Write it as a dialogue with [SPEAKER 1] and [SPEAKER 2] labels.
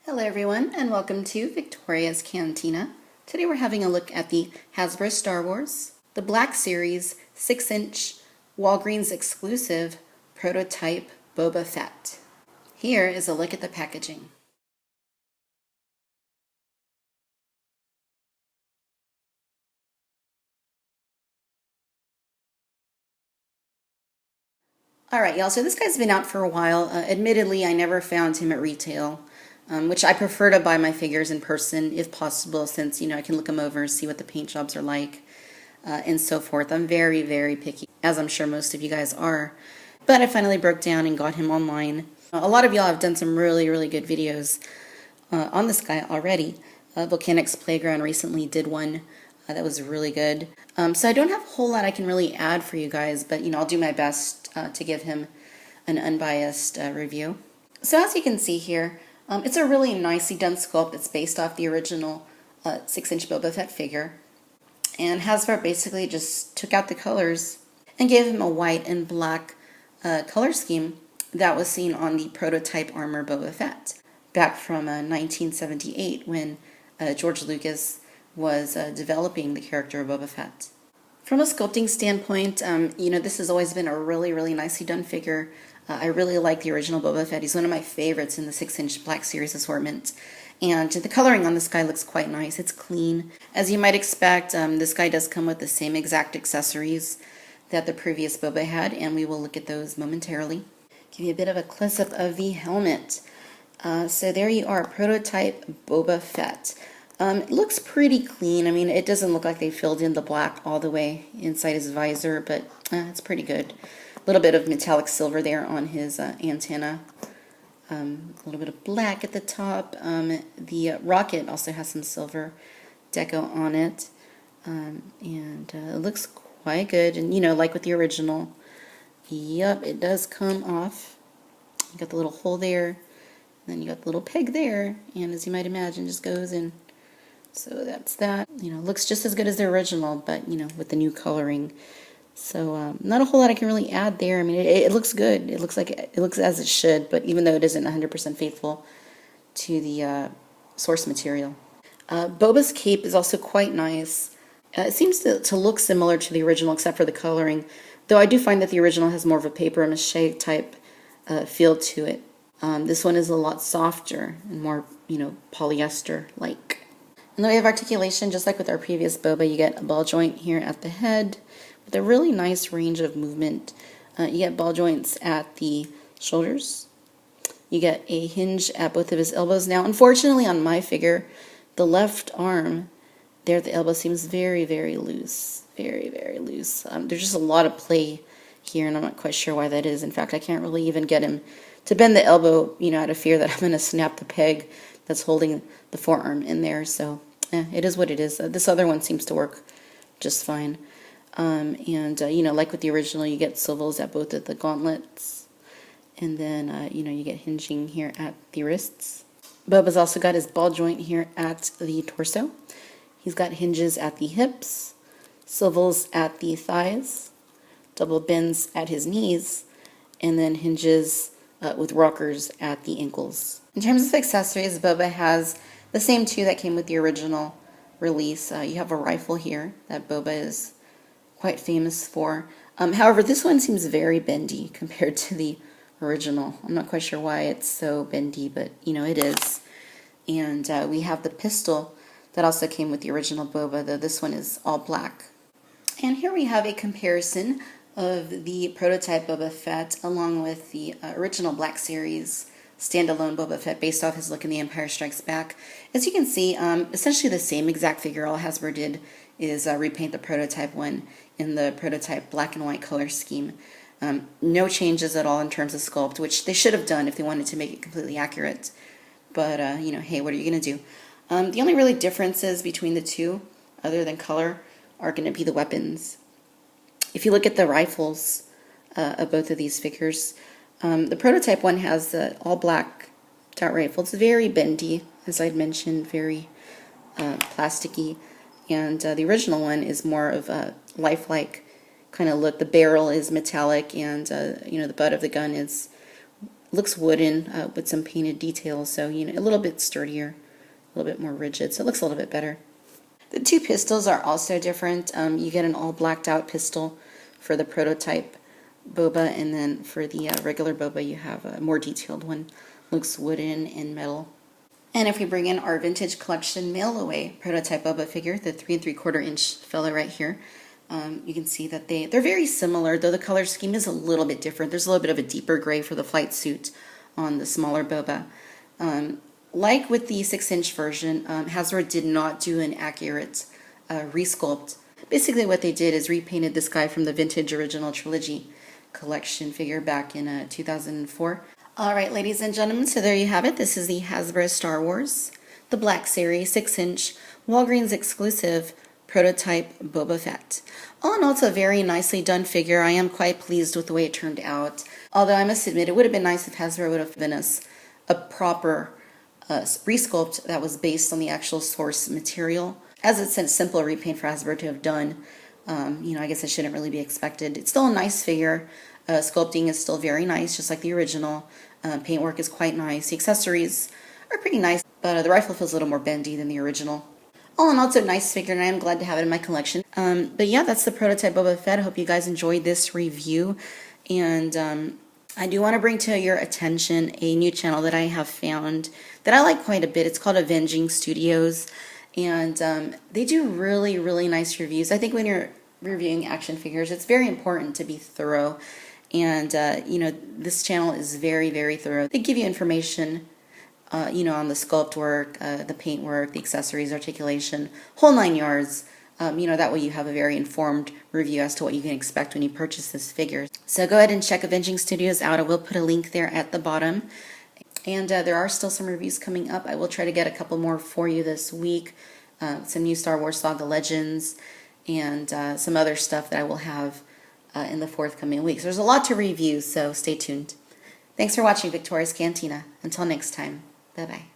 [SPEAKER 1] Hello everyone and welcome to Victoria's Cantina. Today we're having a look at the Hasbro Star Wars, the Black Series 6-inch Walgreens exclusive prototype Boba Fett. Here is a look at the packaging. Alright y'all, so this guy's been out for a while. Admittedly, I never found him at retail. Which I prefer to buy my figures in person if possible, since I can look them over, see what the paint jobs are like, and so forth. I'm very, very picky, as I'm sure most of you guys are. But I finally broke down and got him online. A lot of y'all have done some really, really good videos on this guy already. Volcanics Playground recently did one that was really good. So I don't have a whole lot I can really add for you guys, but I'll do my best to give him an unbiased review. So as you can see here, it's a really nicely done sculpt. It's based off the original 6-inch Boba Fett figure. And Hasbro basically just took out the colors and gave him a white and black color scheme that was seen on the prototype armor Boba Fett back from 1978 when George Lucas was developing the character of Boba Fett. From a sculpting standpoint, this has always been a really, really nicely done figure. I really like the original Boba Fett. He's one of my favorites in the 6-inch Black Series assortment. And the coloring on this guy looks quite nice. It's clean. As you might expect, this guy does come with the same exact accessories that the previous Boba had, and we will look at those momentarily. Give you a bit of a close-up of the helmet. So there you are, prototype Boba Fett. It looks pretty clean. I mean, it doesn't look like they filled in the black all the way inside his visor, but it's pretty good. A little bit of metallic silver there on his antenna. A little bit of black at the top. The rocket also has some silver deco on it. And it looks quite good. And, like with the original, yep, it does come off. You got the little hole there. And then you got the little peg there. And as you might imagine, just goes in. So that's that. Looks just as good as the original, but, with the new coloring. So not a whole lot I can really add there. I mean, it looks good. It looks as it should, but even though it isn't 100% faithful to the source material. Boba's cape is also quite nice. It seems to look similar to the original except for the coloring, though I do find that the original has more of a paper mache type feel to it. This one is a lot softer and more, polyester-like. In the way of articulation, just like with our previous Boba, you get a ball joint here at the head with a really nice range of movement. You get ball joints at the shoulders. You get a hinge at both of his elbows. Now, unfortunately, on my figure, the left arm there at the elbow seems very, very loose. Very, very loose. There's just a lot of play here, and I'm not quite sure why that is. In fact, I can't really even get him to bend the elbow, out of fear that I'm going to snap the peg that's holding the forearm in there. So it is what it is. This other one seems to work just fine. Like with the original, you get swivels at both of the gauntlets. And then, you get hinging here at the wrists. Boba's also got his ball joint here at the torso. He's got hinges at the hips, swivels at the thighs, double bends at his knees, and then hinges with rockers at the ankles. In terms of accessories, Boba has the same two that came with the original release. You have a rifle here that Boba is quite famous for. However, this one seems very bendy compared to the original. I'm not quite sure why it's so bendy, but it is. And we have the pistol that also came with the original Boba, though this one is all black. And here we have a comparison of the prototype Boba Fett along with the original Black Series standalone Boba Fett based off his look in The Empire Strikes Back. As you can see, essentially the same exact figure. All Hasbro did is repaint the prototype one in the prototype black and white color scheme. No changes at all in terms of sculpt, which they should have done if they wanted to make it completely accurate. But, hey, what are you going to do? The only really differences between the two, other than color, are going to be the weapons. If you look at the rifles of both of these figures, the prototype one has the all-black dot rifle. It's very bendy, as I'd mentioned, very plasticky. And the original one is more of a lifelike kind of look. The barrel is metallic, and the butt of the gun is looks wooden with some painted details, so you know, a little bit sturdier, a little bit more rigid, so it looks a little bit better. The two pistols are also different. You get an all blacked out pistol for the prototype Boba, and then for the regular Boba you have a more detailed one. Looks wooden and metal. And if we bring in our vintage collection mail away prototype Boba figure, the 3 3/4 inch fellow right here, you can see that they're very similar, though the color scheme is a little bit different. There's a little bit of a deeper gray for the flight suit on the smaller Boba. Like with the 6-inch version, Hasbro did not do an accurate resculpt. Basically what they did is repainted this guy from the vintage original trilogy collection figure back in 2004. Alright, ladies and gentlemen, so there you have it. This is the Hasbro Star Wars, the Black Series 6-inch Walgreens exclusive prototype Boba Fett. All in all, it's a very nicely done figure. I am quite pleased with the way it turned out. Although I must admit, it would have been nice if Hasbro would have given us a proper resculpt that was based on the actual source material. As it's a simple repaint for Hasbro to have done, you know, I guess it shouldn't really be expected. It's still a nice figure. Sculpting is still very nice, just like the original. Paintwork is quite nice. The accessories are pretty nice, but the rifle feels a little more bendy than the original. All in all, it's a nice figure, and I am glad to have it in my collection. But yeah, that's the prototype Boba Fett. I hope you guys enjoyed this review, and I do want to bring to your attention a new channel that I have found that I like quite a bit. It's called Avenging Studios, and they do really, really nice reviews. I think when you're reviewing action figures, it's very important to be thorough, and you know, this channel is very, very thorough. They give you information, you know, on the sculpt work, the paint work, the accessories, articulation, whole 9 yards. You know, that way you have a very informed review as to what you can expect when you purchase this figure. So go ahead and check Avenging Studios out. I will put a link there at the bottom. And there are still some reviews coming up. I will try to get a couple more for you this week. Some new Star Wars Saga Legends and some other stuff that I will have in the forthcoming weeks. There's a lot to review, so stay tuned. Thanks for watching Victoria's Cantina. Until next time, bye-bye.